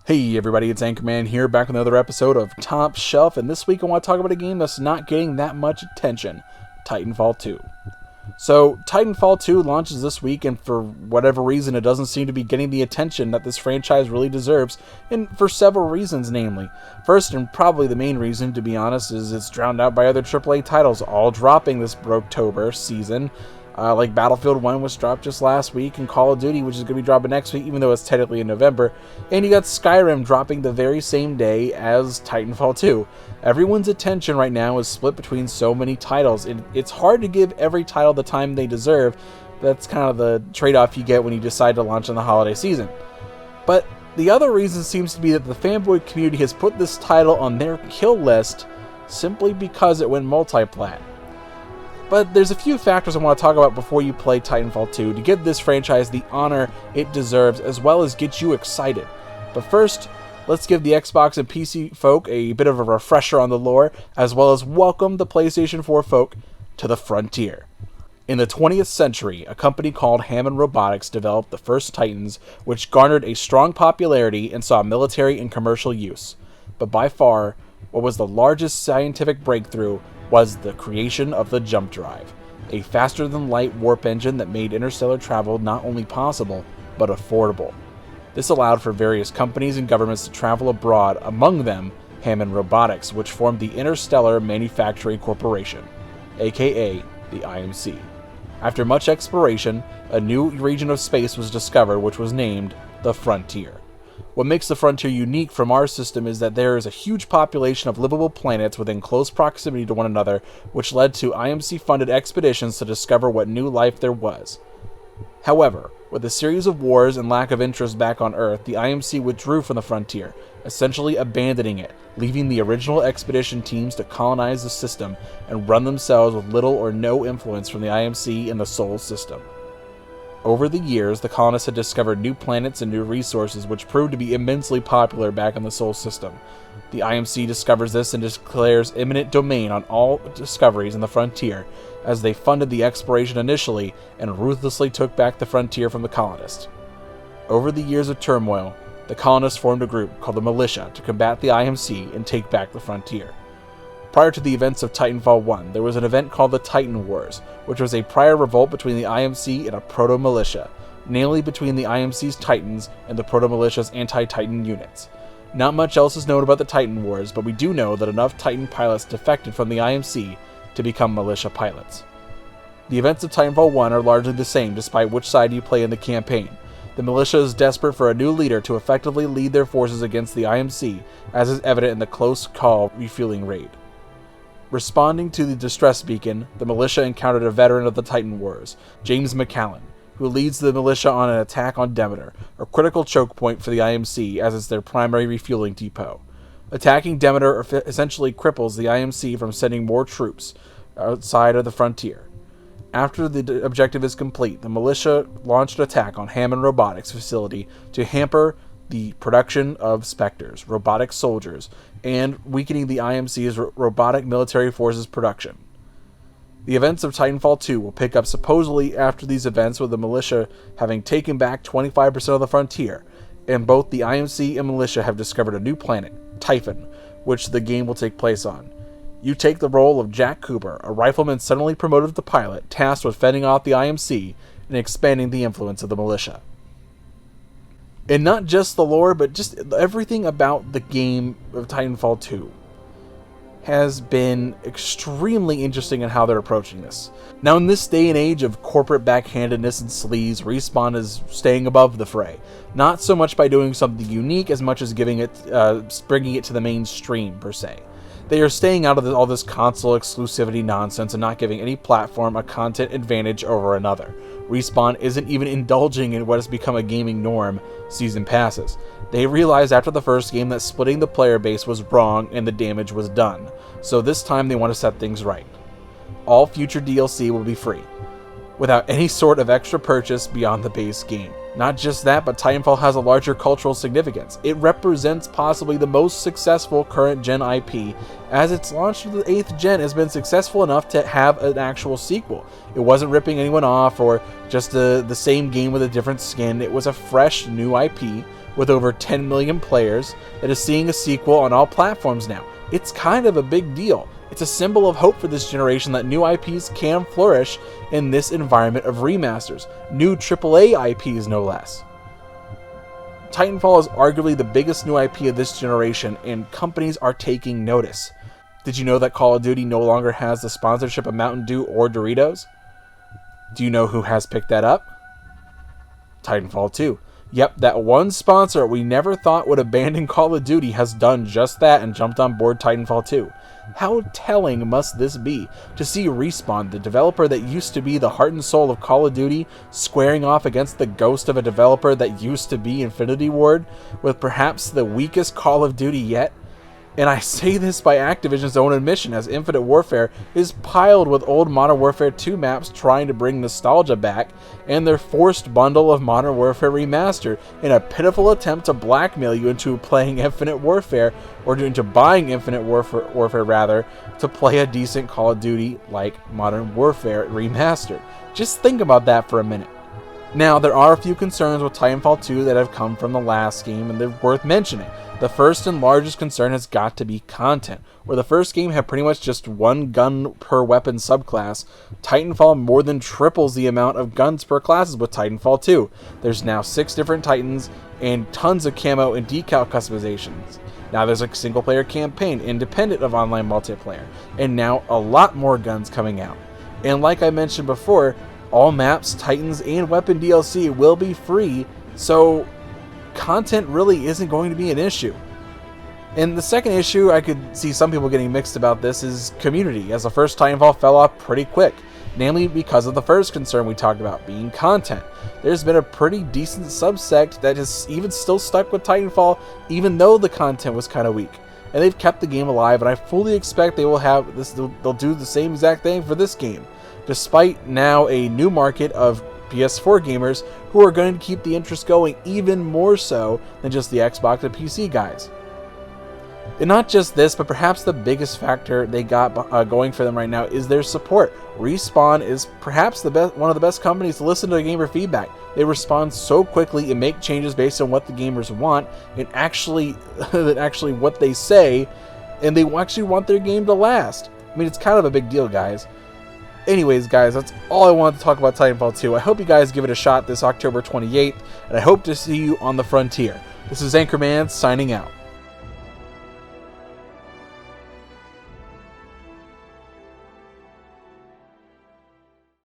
Hey everybody, it's Anchorman here, back with another episode of Top Shelf, and this week I want to talk about a game that's not getting that much attention, Titanfall 2. So, Titanfall 2 launches this week, and for whatever reason it doesn't seem to be getting the attention that this franchise really deserves, and for several reasons, namely. First, and probably the main reason, to be honest, is it's drowned out by other AAA titles, all dropping this Broktober season. Like Battlefield 1 was dropped just last week, and Call of Duty, which is going to be dropping next week, even though it's technically in November. And you got Skyrim dropping the very same day as Titanfall 2. Everyone's attention right now is split between so many titles. It's hard to give every title the time they deserve. That's kind of the trade-off you get when you decide to launch in the holiday season. But the other reason seems to be that the fanboy community has put this title on their kill list simply because it went multi-plat. But there's a few factors I want to talk about before you play Titanfall 2 to give this franchise the honor it deserves, as well as get you excited. But first, let's give the Xbox and PC folk a bit of a refresher on the lore, as well as welcome the PlayStation 4 folk to the frontier. In the 20th century, a company called Hammond Robotics developed the first Titans, which garnered a strong popularity and saw military and commercial use. But by far, what was the largest scientific breakthrough was the creation of the jump drive, a faster-than-light warp engine that made interstellar travel not only possible, but affordable. This allowed for various companies and governments to travel abroad, among them Hammond Robotics, which formed the Interstellar Manufacturing Corporation, aka the IMC. After much exploration, a new region of space was discovered, which was named the Frontier. What makes the Frontier unique from our system is that there is a huge population of livable planets within close proximity to one another, which led to IMC-funded expeditions to discover what new life there was. However, with a series of wars and lack of interest back on Earth, the IMC withdrew from the Frontier, essentially abandoning it, leaving the original expedition teams to colonize the system and run themselves with little or no influence from the IMC in the Sol system. Over the years, the colonists had discovered new planets and new resources, which proved to be immensely popular back in the Sol system. The IMC discovers this and declares eminent domain on all discoveries in the Frontier, as they funded the exploration initially and ruthlessly took back the Frontier from the colonists. Over the years of turmoil, the colonists formed a group called the Militia to combat the IMC and take back the Frontier. Prior to the events of Titanfall 1, there was an event called the Titan Wars, which was a prior revolt between the IMC and a proto-militia, namely between the IMC's Titans and the proto-militia's anti-Titan units. Not much else is known about the Titan Wars, but we do know that enough Titan pilots defected from the IMC to become militia pilots. The events of Titanfall 1 are largely the same despite which side you play in the campaign. The militia is desperate for a new leader to effectively lead their forces against the IMC, as is evident in the close call refueling raid. Responding to the distress beacon, the militia encountered a veteran of the Titan Wars, James McCallan, who leads the militia on an attack on Demeter, a critical choke point for the IMC as it's their primary refueling depot. Attacking Demeter essentially cripples the IMC from sending more troops outside of the Frontier. After the objective is complete, the militia launched an attack on Hammond Robotics facility to hamper the production of Spectres, robotic soldiers, and weakening the IMC's robotic military forces production. The events of Titanfall 2 will pick up supposedly after these events, with the militia having taken back 25% of the Frontier, and both the IMC and militia have discovered a new planet, Typhon, which the game will take place on. You take the role of Jack Cooper, a rifleman suddenly promoted to pilot, tasked with fending off the IMC and expanding the influence of the militia. And not just the lore, but just everything about the game of Titanfall 2 has been extremely interesting in how they're approaching this. Now, in this day and age of corporate backhandedness and sleaze, Respawn is staying above the fray. Not so much by doing something unique as much as bringing it to the mainstream, per se. They are staying out of all this console exclusivity nonsense and not giving any platform a content advantage over another. Respawn isn't even indulging in what has become a gaming norm, season passes. They realized after the first game that splitting the player base was wrong and the damage was done, so this time they want to set things right. All future DLC will be free, without any sort of extra purchase beyond the base game. Not just that, but Titanfall has a larger cultural significance. It represents possibly the most successful current gen IP, as its launch to the 8th gen has been successful enough to have an actual sequel. It wasn't ripping anyone off or just the same game with a different skin. It was a fresh new IP with over 10 million players that is seeing a sequel on all platforms now. It's kind of a big deal. It's a symbol of hope for this generation that new IPs can flourish in this environment of remasters. New AAA IPs, no less. Titanfall is arguably the biggest new IP of this generation, and companies are taking notice. Did you know that Call of Duty no longer has the sponsorship of Mountain Dew or Doritos? Do you know who has picked that up? Titanfall 2. Yep, that one sponsor we never thought would abandon Call of Duty has done just that and jumped on board Titanfall 2. How telling must this be to see Respawn, the developer that used to be the heart and soul of Call of Duty, squaring off against the ghost of a developer that used to be Infinity Ward, with perhaps the weakest Call of Duty yet? And I say this by Activision's own admission, as Infinite Warfare is piled with old Modern Warfare 2 maps trying to bring nostalgia back, and their forced bundle of Modern Warfare Remastered in a pitiful attempt to blackmail you into playing Infinite Warfare, or into buying Infinite Warfare rather, to play a decent Call of Duty like Modern Warfare Remastered. Just think about that for a minute. Now, there are a few concerns with Titanfall 2 that have come from the last game, and they're worth mentioning. The first and largest concern has got to be content. Where the first game had pretty much just one gun per weapon subclass, Titanfall more than triples the amount of guns per classes with Titanfall 2. There's now 6 different Titans and tons of camo and decal customizations. Now there's a single player campaign independent of online multiplayer, and now a lot more guns coming out. And like I mentioned before, all maps, Titans, and weapon DLC will be free, so content really isn't going to be an issue. And the second issue, I could see some people getting mixed about this, is community, as the first Titanfall fell off pretty quick, namely because of the first concern we talked about, being content. There's been a pretty decent subsect that is even still stuck with Titanfall, even though the content was kind of weak. And they've kept the game alive, and I fully expect they will have this. They'll do the same exact thing for this game, despite now a new market of PS4 gamers who are going to keep the interest going even more so than just the Xbox and PC guys. And not just this, but perhaps the biggest factor they got going for them right now is their support. Respawn is perhaps one of the best companies to listen to gamer feedback. They respond so quickly and make changes based on what the gamers want, and actually what they say, and they actually want their game to last. I mean, it's kind of a big deal, guys. Anyways, guys, that's all I wanted to talk about Titanfall 2. I hope you guys give it a shot this October 28th, and I hope to see you on the frontier. This is Anchorman signing out.